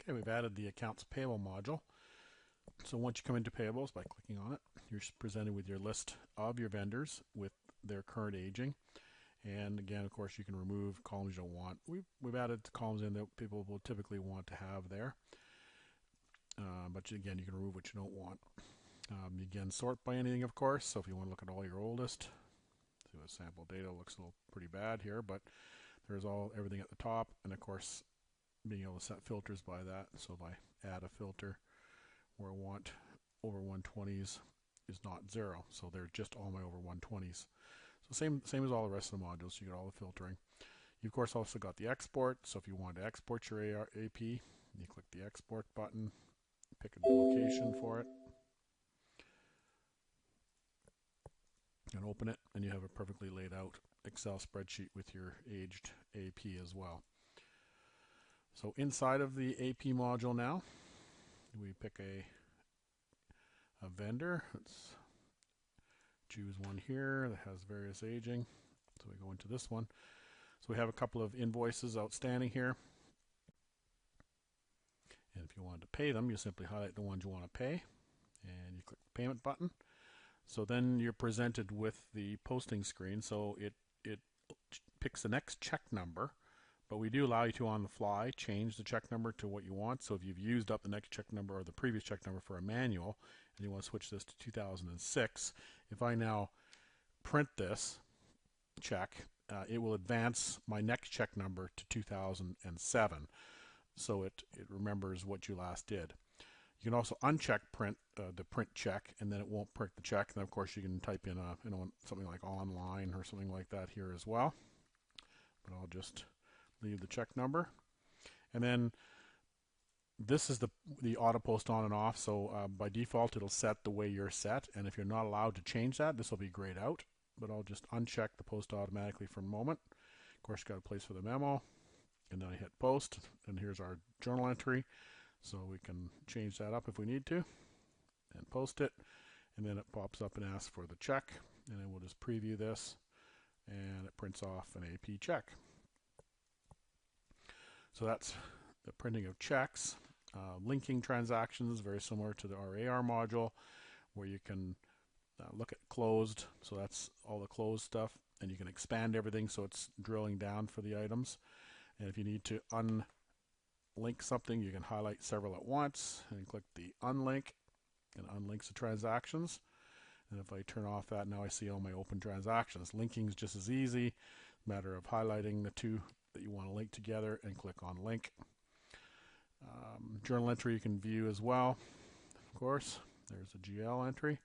Okay, we've added the accounts payable module. So once you come into payables by clicking on it, you're presented with your list of your vendors with their current aging. And again, of course, you can remove columns you don't want. We've added columns in that people will typically want to have there. But again, you can remove what you don't want. You can sort by anything, of course. So if you want to look at all your oldest, see what sample data looks a little pretty bad here, but there's everything at the top, and of course, being able to set filters by that. So if I add a filter where I want over 120s is not 0, so they're just all my over 120s. So same as all the rest of the modules. You get all the filtering. You of course also got the export. So if you want to export your AP, you click the export button, pick a location for it, and open it, and you have a perfectly laid out Excel spreadsheet with your aged AP as well. So inside of the AP module now, we pick a vendor. Let's choose one here that has various aging. So we go into this one. So we have a couple of invoices outstanding here. And if you wanted to pay them, you simply highlight the ones you want to pay and you click the payment button. So then you're presented with the posting screen. So it picks the next check number, but we do allow you to on the fly change the check number to what you want. So if you've used up the next check number or the previous check number for a manual and you want to switch this to 2006, if I now print this check, it will advance my next check number to 2007. So it remembers what you last did. You can also uncheck print the print check, and then it won't print the check. And then of course you can type in something like online or something like that here as well. But I'll just leave the check number. And then this is the auto post on and off. So by default it'll set the way you're set, and if you're not allowed to change that, this will be grayed out. But I'll just uncheck the post automatically for a moment. Of course, got a place for the memo, and then I hit post, and here's our journal entry. So we can change that up if we need to and post it, and then it pops up and asks for the check, and then we'll just preview this, and it prints off an AP check. So that's the printing of checks. Linking transactions, very similar to our AR module, where you can look at closed, so that's all the closed stuff, and you can expand everything so it's drilling down for the items. And if you need to unlink something, you can highlight several at once and click the unlink, and unlinks the transactions. And if I turn off that, now I see all my open transactions. Linking is just as easy, matter of highlighting the two that you want to link together and click on link. Journal entry you can view as well. Of course, there's a GL entry,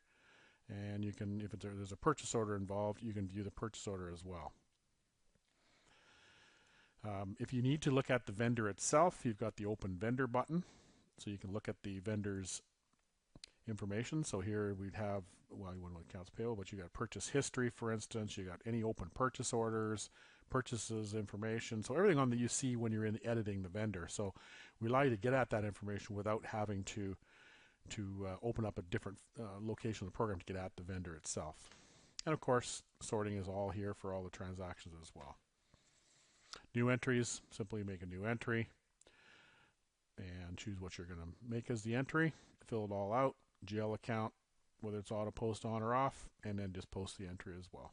and you can, if there's a purchase order involved, you can view the purchase order as well. If you need to look at the vendor itself, you've got the open vendor button, so you can look at the vendor's information. So here we'd have, well, you wouldn't want accounts payable, but you got purchase history, for instance. You got any open purchase orders, purchases information, so everything on that you see when you're in editing the vendor. So we allow you to get at that information without having to open up a different location of the program to get at the vendor itself. And of course, sorting is all here for all the transactions as well. New entries, simply make a new entry and choose what you're going to make as the entry, fill it all out, GL account, whether it's auto post on or off, and then just post the entry as well.